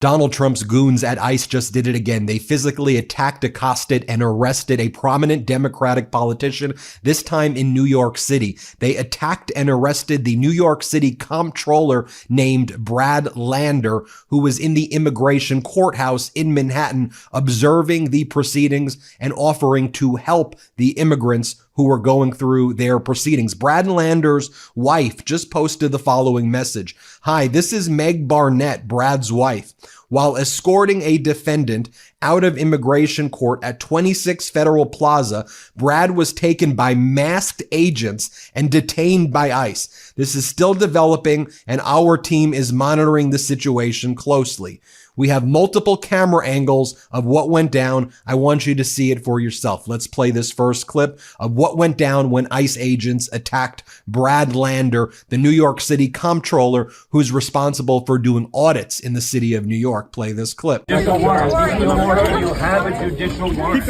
Donald Trump's goons at ICE just did it again. They physically attacked, accosted, and arrested a prominent Democratic politician, this time in New York City. They attacked and arrested the New York City Comptroller named Brad Lander, who was in the immigration courthouse in Manhattan, observing the proceedings and offering to help the immigrants who were going through their proceedings. Brad Lander's wife just posted the following message. Hi, this is Meg Barnett, Brad's wife. While escorting a defendant out of immigration court at 26 Federal Plaza, Brad was taken by masked agents and detained by ICE. This is still developing, and our team is monitoring the situation closely. We have multiple camera angles of what went down. I want you to see it for yourself. Let's play this first clip of what went down when ICE agents attacked Brad Lander, the New York City Comptroller, who's responsible for doing audits in the city of New York. Play this clip. Do you have a judicial warrant?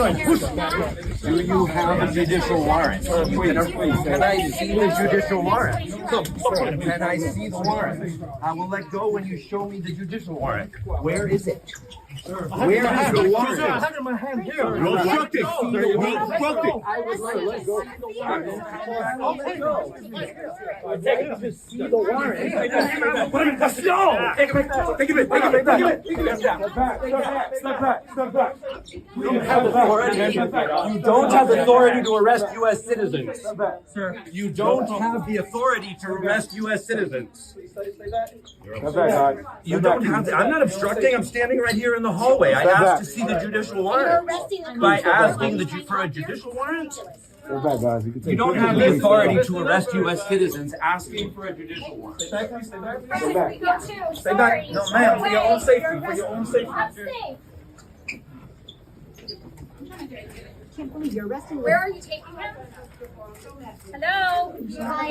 Do you have a judicial warrant? Can I see the judicial warrant? Can I see the warrant? I will let go when you show me the judicial warrant. Where is it? Where is the warrant? I have it in my hand here. You're obstructing. You're obstructing. I would like to see the warrant. I'll let go. I take to see the warrant. Let's go. Take it back. Take it back. Take it back. Step back. You don't have authority. You don't have authority to arrest U.S. citizens. Sir, you don't have the authority to arrest U.S. citizens. You don't have to. I'm not obstructing. I'm standing right here in the hallway. I asked to see the judicial warrant. By asking for a judicial warrant? You don't have the authority to arrest U.S. citizens asking for a judicial warrant. Stay back. Stay back. No, ma'am, for your own safety. For your own safety. I can't believe you're arresting. Where are you taking him? Hello? Hi,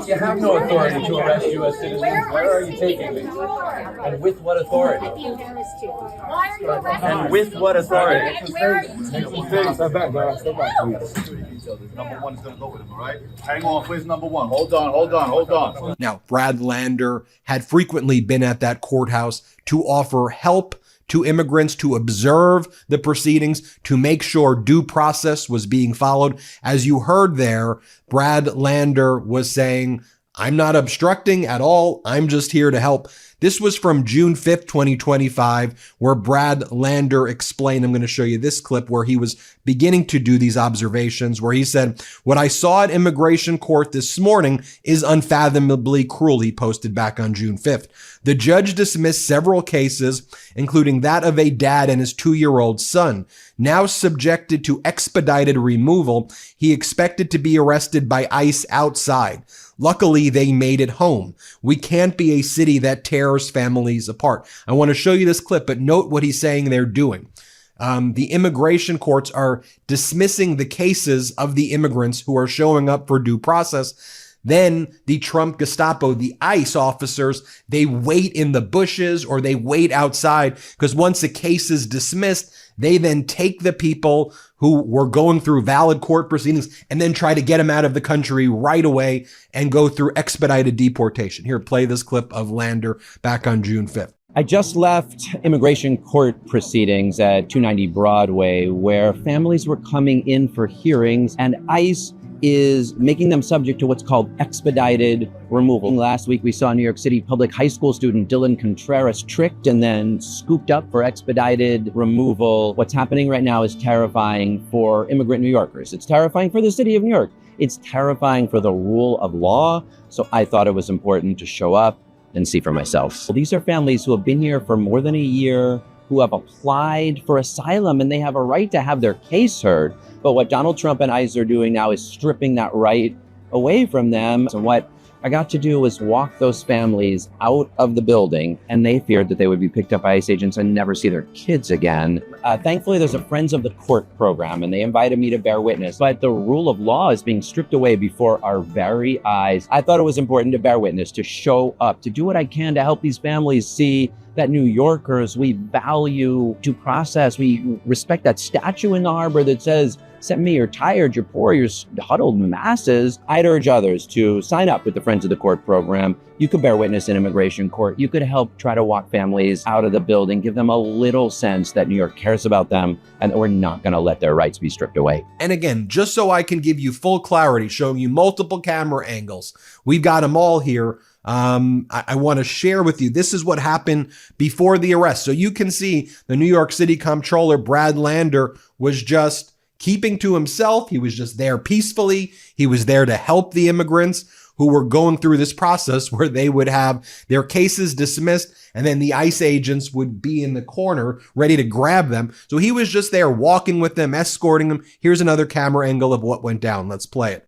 you have no authority to arrest U.S. citizens. Where are you taking me? And with what authority? I'd be embarrassed too. Why are you arresting him? And with what authority? And where are you taking him? Step back, guys. Step back, please. Number one is going to go with him, all right? Hang on, please, number one. Hold on. Now, Brad Lander had frequently been at that courthouse to offer help to immigrants, to observe the proceedings, to make sure due process was being followed. As you heard there, Brad Lander was saying, I'm not obstructing at all. I'm just here to help. This was from June 5th, 2025, where Brad Lander explained, I'm going to show you this clip where he was beginning to do these observations, where he said, what I saw at immigration court this morning is unfathomably cruel, he posted back on June 5th. The judge dismissed several cases, including that of a dad and his 2-year-old son. Now subjected to expedited removal, he expected to be arrested by ICE outside. Luckily, they made it home. We can't be a city that tears families apart. I want to show you this clip, but note what he's saying they're doing. The immigration courts are dismissing the cases of the immigrants who are showing up for due process. Then the Trump Gestapo, the ICE officers, they wait in the bushes or they wait outside because once a case is dismissed, they then take the people who were going through valid court proceedings and then try to get them out of the country right away and go through expedited deportation. Here, play this clip of Lander back on June 5th. I just left immigration court proceedings at 290 Broadway where families were coming in for hearings and ICE is making them subject to what's called expedited removal. Last week, we saw New York City public high school student Dylan Contreras tricked and then scooped up for expedited removal. What's happening right now is terrifying for immigrant New Yorkers. It's terrifying for the city of New York. It's terrifying for the rule of law. So I thought it was important to show up and see for myself. These are families who have been here for more than a year, who have applied for asylum, and they have a right to have their case heard. But what Donald Trump and ICE are doing now is stripping that right away from them. And what I got to do was walk those families out of the building, and they feared that they would be picked up by ICE agents and never see their kids again. Thankfully, there's a Friends of the Court program, and they invited me to bear witness. But the rule of law is being stripped away before our very eyes. I thought it was important to bear witness, to show up, to do what I can to help these families see that New Yorkers, we value due process. We respect that statue in the harbor that says Send me, you're tired, you're poor, you're huddled masses. I'd urge others to sign up with the Friends of the Court program. You could bear witness in immigration court. You could help try to walk families out of the building, give them a little sense that New York cares about them and that we're not going to let their rights be stripped away. And again, just so I can give you full clarity, showing you multiple camera angles, we've got them all here. I want to share with you, this is what happened before the arrest. So you can see the New York City Comptroller Brad Lander was just keeping to himself. He was just there peacefully. He was there to help the immigrants who were going through this process where they would have their cases dismissed and then the ICE agents would be in the corner ready to grab them. So he was just there walking with them, escorting them. Here's another camera angle of what went down. Let's play it.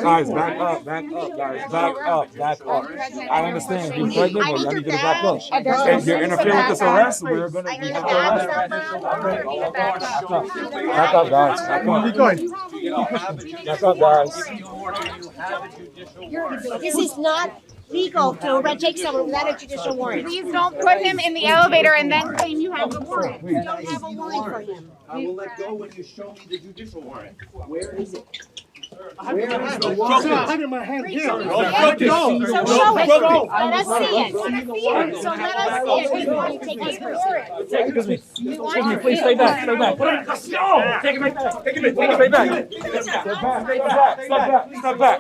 Guys, back up, guys, back up. I understand you're pregnant, but I need you to back up. If you're interfering with this arrest, we're going to be arrested. Back up, guys. Back up, guys. This is not legal to take someone without a judicial warrant. Please don't put him in the elevator and then claim you have the warrant. You don't have a warrant for him. I will let go when you show me the judicial warrant. Where is it? So show it. Let us see it. So let us see it before you take his warrant. Excuse me, please stay back. No! Take it back. Take it back. Step back.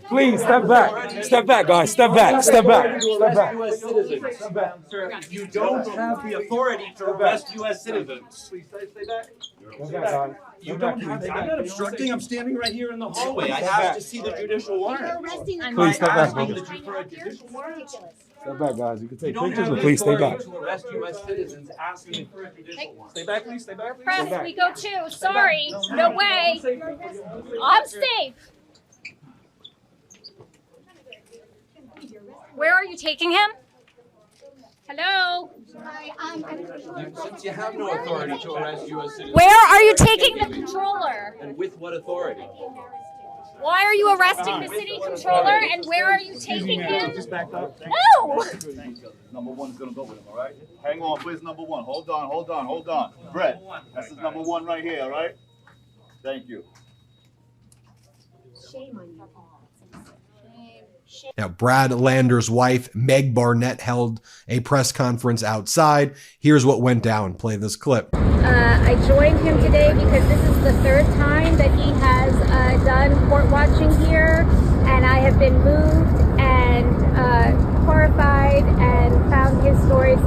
Please, step back. Step back, guys. Step back. U.S. citizens. You don't have the authority to arrest U.S. citizens. You don't have. I'm not obstructing. I'm standing right here in the hallway. I have to see the judicial You're warrant. arresting them. Please step back, Asking brother. for a judicial warrant. Step back, guys. You can You take don't pictures, have but the please stay back. authority to arrest U.S. citizens asking for a judicial warrant. Stay back, please. Stay back, Press, we go too. Sorry. No way. I'm safe. Where are you taking him? Hello? Since you have no authority to arrest U.S. citizens, Where are you taking the controller? and with what authority? Why are you arresting the city controller and where are you taking him? No! Number one's gonna go with him, all right? Hang on, please, number one. Hold on. Brett, this is number one right here, all right? Thank you. Shame on you. Now, Brad Lander's wife, Meg Barnett, held a press conference outside. Here's what went down. Play this clip. I joined him today because this is the third time that he has done court watching here, and I have been moved and horrified and found his stories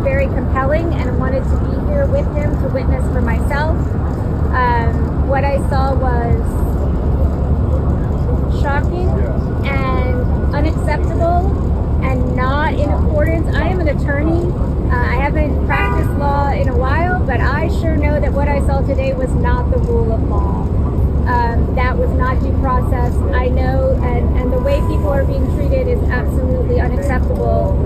very compelling and wanted to be here with him to witness for myself. What I saw was shocking and unacceptable and not in accordance. I am an attorney. I haven't practiced law in a while, but I sure know that what I saw today was not the rule of law. That was not due process. I know, and the way people are being treated is absolutely unacceptable.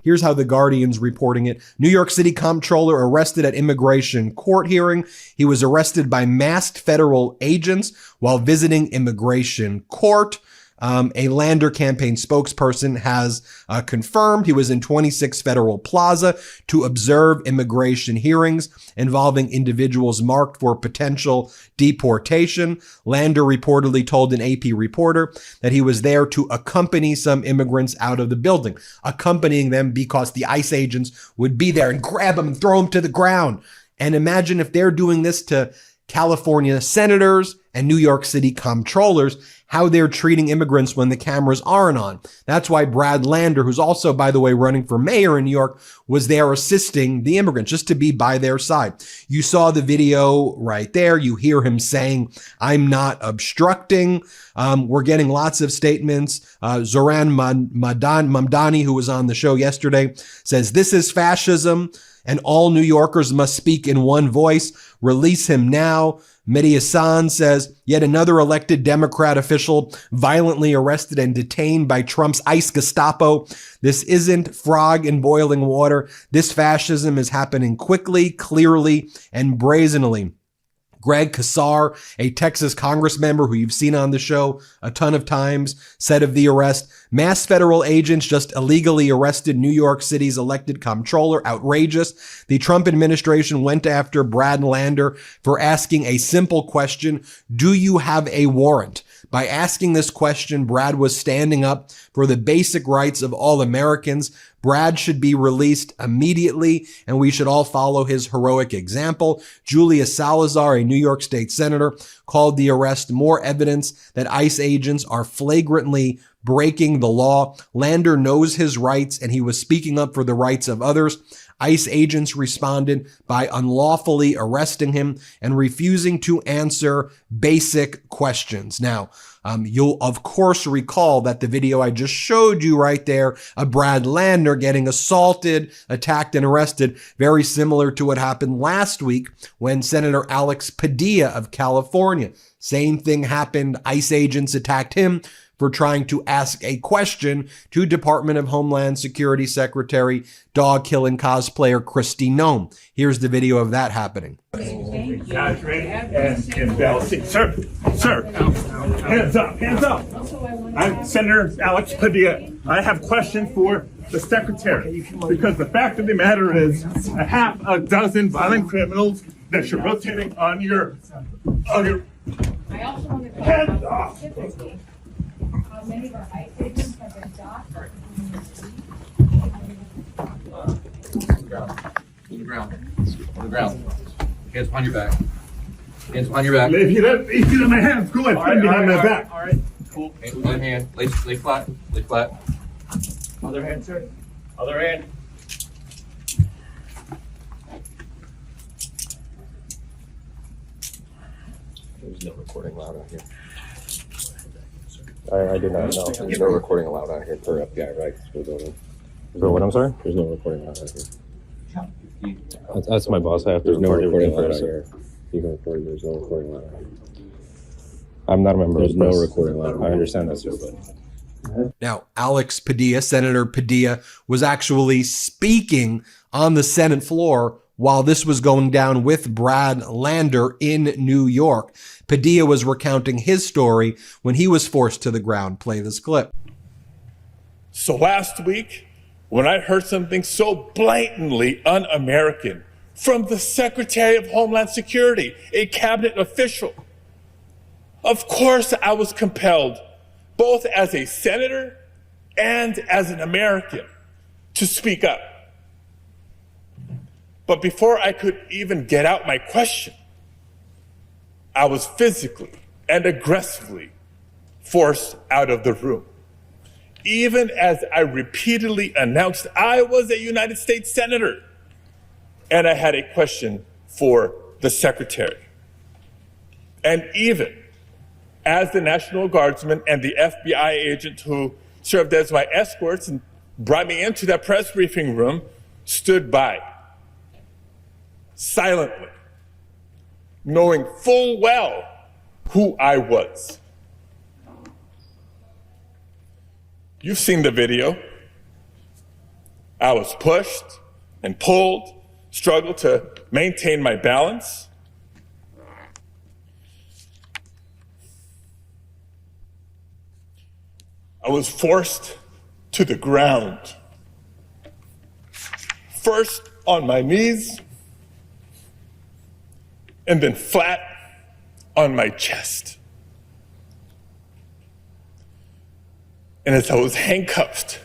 Here's how the Guardian's reporting it. New York City Comptroller arrested at immigration court hearing. He was arrested by masked federal agents while visiting immigration court. A Lander campaign spokesperson has confirmed he was in 26 Federal Plaza to observe immigration hearings involving individuals marked for potential deportation. Lander reportedly told an AP reporter that he was there to accompany some immigrants out of the building, accompanying them because the ICE agents would be there and grab them and throw them to the ground. And imagine if they're doing this to California senators and New York City comptrollers, how they're treating immigrants when the cameras aren't on. That's why Brad Lander, who's also, by the way, running for mayor in New York, was there assisting the immigrants just to be by their side. You saw the video right there. You hear him saying, "I'm not obstructing." We're getting lots of statements. Zoran Mamdani, who was on the show yesterday, says, "This is fascism and all New Yorkers must speak in one voice. Release him now." MeidasTouch says, yet another elected Democrat official violently arrested and detained by Trump's ICE Gestapo. This isn't frog in boiling water. This fascism is happening quickly, clearly, and brazenly. Greg Casar, a Texas Congress member who you've seen on the show a ton of times, said of the arrest, "Mass federal agents just illegally arrested New York City's elected comptroller. Outrageous. The Trump administration went after Brad Lander for asking a simple question. Do you have a warrant?" By asking this question, Brad was standing up for the basic rights of all Americans. Brad should be released immediately, and we should all follow his heroic example. Julia Salazar, a New York State senator, called the arrest more evidence that ICE agents are flagrantly breaking the law. Lander knows his rights, and he was speaking up for the rights of others. ICE agents responded by unlawfully arresting him and refusing to answer basic questions. Now, you'll of course recall that the video I just showed you right there of Brad Lander getting assaulted, attacked, and arrested, very similar to what happened last week when Senator Alex Padilla of California. Same thing happened. ICE agents attacked him for trying to ask a question to Department of Homeland Security Secretary, dog-killing cosplayer Kristi Noem. Here's the video of that happening. Guys, ready? And balancing. Sir, hands up. I'm Senator Alex Padilla. I have a question for the secretary, because the fact of the matter is a half a dozen violent criminals that you're rotating on your hands off. Many of our ICE agents have been docked. On the ground. Hands behind your back. Hands behind your back. If you let my hands go, I put behind my back. All right. Cool. Other hand. Lay flat. Lay flat. Other hand, sir. Other hand. There's no recording allowed on here. I did not know. There's no recording allowed on here per FBI, right? For what, I'm sorry? There's no recording allowed on here. That's my boss. There's no recording allowed on here. You can record. There's no recording allowed on here. I'm not a member. There's no recording allowed. I understand that, sir, but. Now, Alex Padilla, Senator Padilla, was actually speaking on the Senate floor while this was going down with Brad Lander in New York. Padilla was recounting his story when he was forced to the ground. Play this clip. So last week, when I heard something so blatantly un-American from the Secretary of Homeland Security, a cabinet official, of course I was compelled, both as a senator and as an American, to speak up. But before I could even get out my question, I was physically and aggressively forced out of the room. Even as I repeatedly announced I was a United States Senator and I had a question for the Secretary. And even as the National Guardsman and the FBI agent who served as my escorts and brought me into that press briefing room stood by, silently, knowing full well who I was. You've seen the video. I was pushed and pulled, struggled to maintain my balance. I was forced to the ground. First on my knees, and then flat on my chest. And as I was handcuffed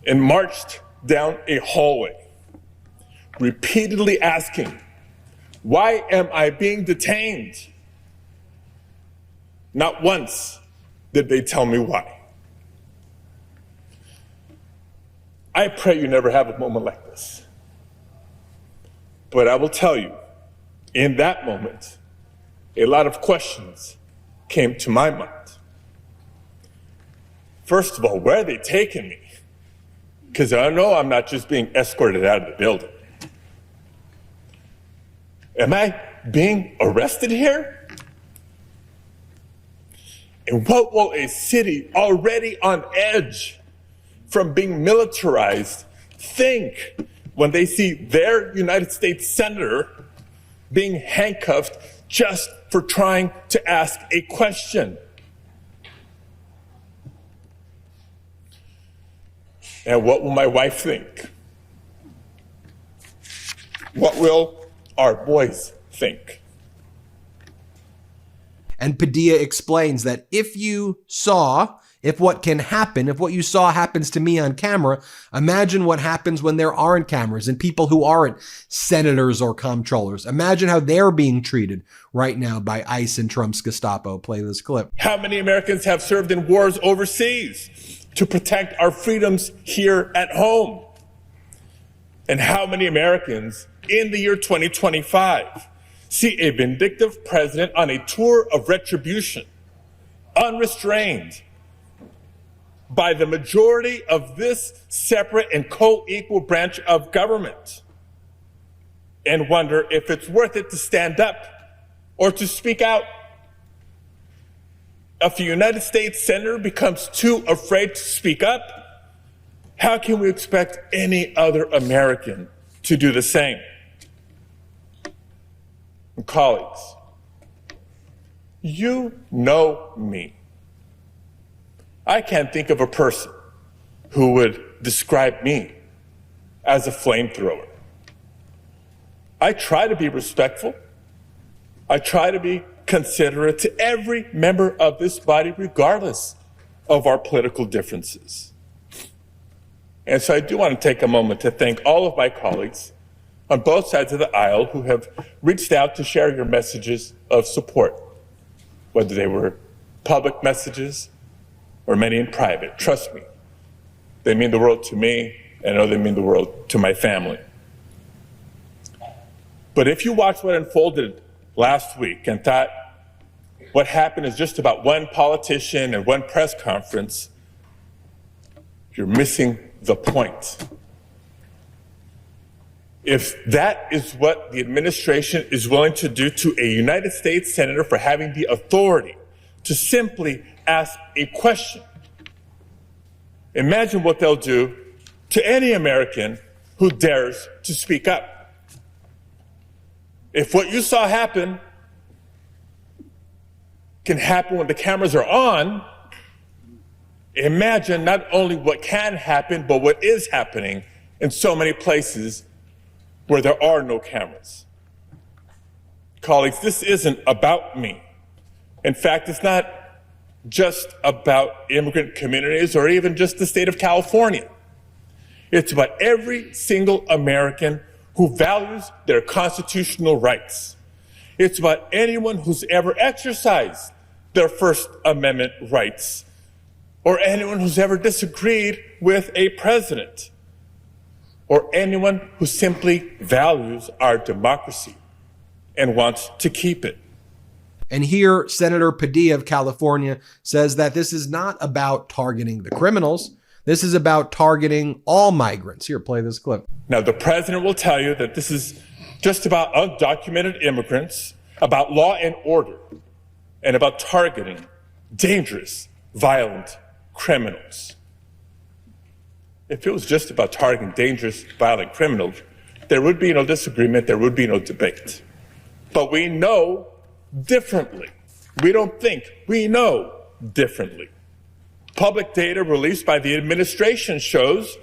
and marched down a hallway, repeatedly asking, why am I being detained? Not once did they tell me why. I pray you never have a moment like this. But I will tell you, in that moment, a lot of questions came to my mind. First of all, where are they taking me? Because I know I'm not just being escorted out of the building. Am I being arrested here? And what will a city already on edge from being militarized think when they see their United States Senator being handcuffed just for trying to ask a question. And what will my wife think? What will our boys think? And Padilla explains that if what you saw happens to me on camera, imagine what happens when there aren't cameras and people who aren't senators or comptrollers. Imagine how they're being treated right now by ICE and Trump's Gestapo. Play this clip. How many Americans have served in wars overseas to protect our freedoms here at home? And how many Americans in the year 2025 see a vindictive president on a tour of retribution, unrestrained by the majority of this separate and co-equal branch of government, and wonder if it's worth it to stand up or to speak out? If a United States senator becomes too afraid to speak up, how can we expect any other American to do the same? And colleagues, you know me. I can't think of a person who would describe me as a flamethrower. I try to be respectful. I try to be considerate to every member of this body, regardless of our political differences. And so I do want to take a moment to thank all of my colleagues on both sides of the aisle who have reached out to share your messages of support, whether they were public messages or many in private. Trust me, they mean the world to me, and I know they mean the world to my family. But if you watched what unfolded last week and thought what happened is just about one politician and one press conference, you're missing the point. If that is what the administration is willing to do to a United States senator for having the authority to simply ask a question, imagine what they'll do to any American who dares to speak up. If what you saw happen can happen when the cameras are on, imagine not only what can happen, but what is happening in so many places where there are no cameras. Colleagues, this isn't about me. In fact, it's not just about immigrant communities or even just the state of California. It's about every single American who values their constitutional rights. It's about anyone who's ever exercised their First Amendment rights, or anyone who's ever disagreed with a president, or anyone who simply values our democracy and wants to keep it. And here, Senator Padilla of California says that this is not about targeting the criminals. This is about targeting all migrants. Here, play this clip. Now, the president will tell you that this is just about undocumented immigrants, about law and order, and about targeting dangerous, violent criminals. If it was just about targeting dangerous, violent criminals, there would be no disagreement, there would be no debate. But we know differently. We don't think, we know differently. Public data released by the administration shows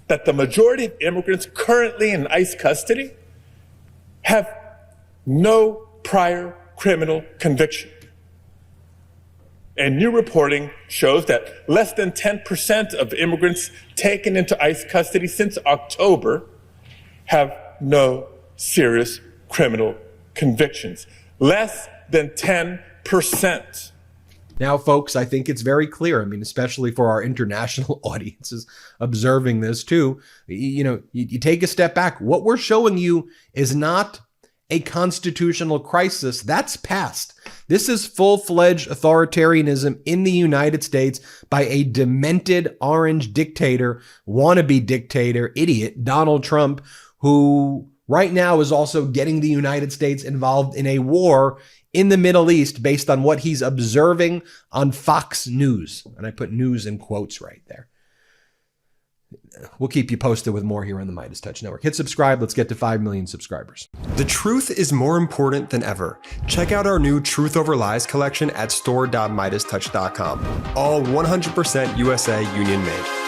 that the majority of immigrants currently in ICE custody have no prior criminal conviction. And new reporting shows that less than 10% of immigrants taken into ICE custody since October have no serious criminal convictions. Less than 10%. Now, folks, I think it's very clear. I mean, especially for our international audiences observing this too, you take a step back. What we're showing you is not a constitutional crisis. That's past. This is full-fledged authoritarianism in the United States by a demented orange dictator, wannabe dictator, idiot, Donald Trump, who right now is also getting the United States involved in a war in the Middle East based on what he's observing on Fox News. And I put news in quotes right there. we'll keep you posted with more here on the MeidasTouch Network. Hit subscribe. Let's get to 5 million subscribers. The truth is more important than ever. Check out our new Truth Over Lies collection at store.meidastouch.com. All 100% USA union made.